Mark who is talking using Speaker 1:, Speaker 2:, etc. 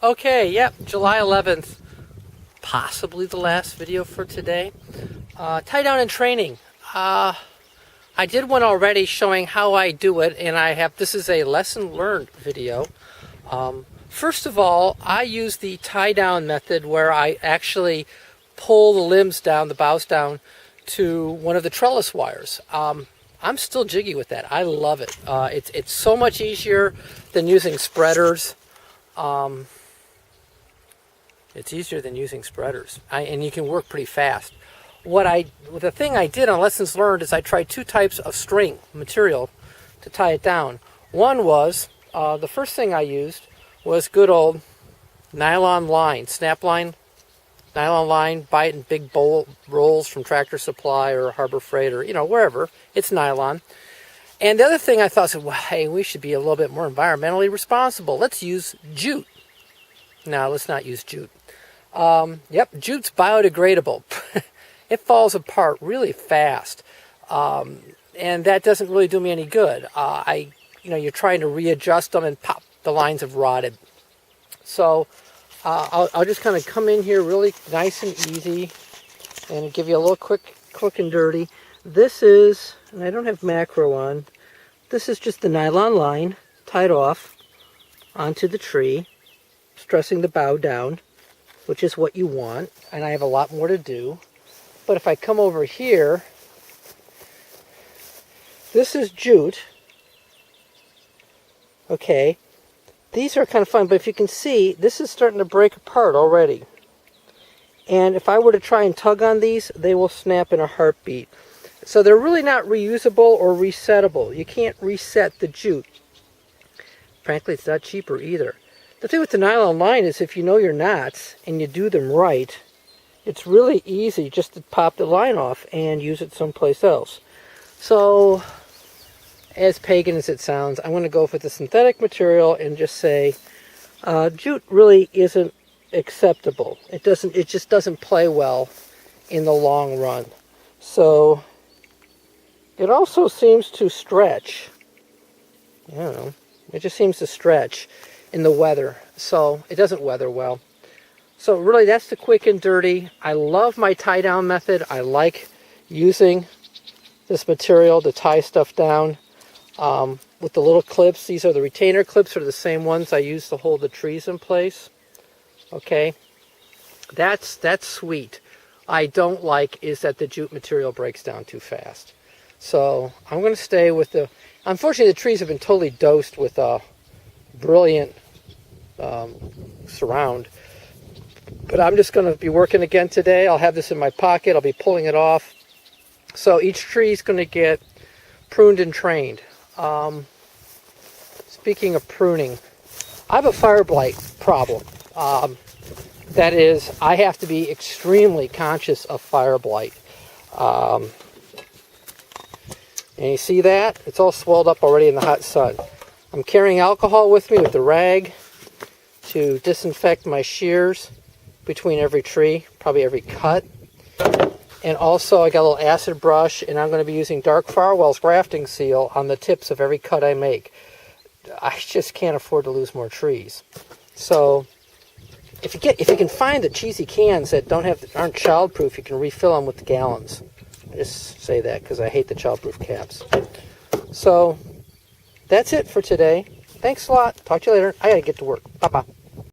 Speaker 1: Okay, yep, July 11th, possibly the last video for today. Tie down and training. I did one already showing how I do it, and this is a lesson learned video. First of all, I use the tie down method where I actually pull the limbs down, the boughs down, to one of the trellis wires. I'm still jiggy with that. I love it. It's so much easier than using spreaders. It's easier than using spreaders, and you can work pretty fast. The thing I did on lessons learned is I tried two types of string material to tie it down. One was, the first thing I used was good old nylon line, snap line, nylon line. Buy it in big rolls from Tractor Supply or Harbor Freight or wherever. It's nylon. And the other thing I thought, well, hey, we should be a little bit more environmentally responsible. Let's use jute. No, let's not use jute. Yep, jute's biodegradable. It falls apart really fast, and that doesn't really do me any good. You're trying to readjust them, and pop, the lines have rotted. So I'll just kind of come in here really nice and easy, and give you a little quick and dirty. This is, and I don't have macro on. This is just the nylon line tied off onto the tree, stressing the bow down, which is what you want, and I have a lot more to do. But if I come over here, this is jute. Okay, these are kind of fun, but if you can see, this is starting to break apart already. And if I were to try and tug on these, they will snap in a heartbeat. So they're really not reusable or resettable. You can't reset the jute. Frankly, it's not cheaper either. The thing with the nylon line is if you know your knots and you do them right, it's really easy just to pop the line off and use it someplace else. So, as pagan as it sounds, I'm going to go for the synthetic material and just say jute really isn't acceptable. It just doesn't play well in the long run. So, it also seems to stretch. I don't know. It just seems to stretch in the weather, so it doesn't weather well. So really, that's the quick and dirty. I love my tie down method. I like using this material to tie stuff down with the little clips. These are the retainer clips, are the same ones I use to hold the trees in place. Okay, that's sweet. I don't like is that the jute material breaks down too fast. So I'm going to stay with the. Unfortunately, the trees have been totally dosed with a brilliant surround, but I'm just going to be working again today. I'll have this in my pocket. I'll be pulling it off. So each tree is going to get pruned and trained. Speaking of pruning, I have a fire blight problem. That is, I have to be extremely conscious of fire blight. And you see that? It's all swelled up already in the hot sun. I'm carrying alcohol with me with the rag to disinfect my shears between every tree, probably every cut. And also I got a little acid brush, and I'm going to be using Dark Farwell's grafting seal on the tips of every cut I make. I just can't afford to lose more trees. So if you can find the cheesy cans that aren't childproof, you can refill them with the gallons. I just say that because I hate the childproof caps. So that's it for today. Thanks a lot. Talk to you later. I gotta get to work. Bye-bye.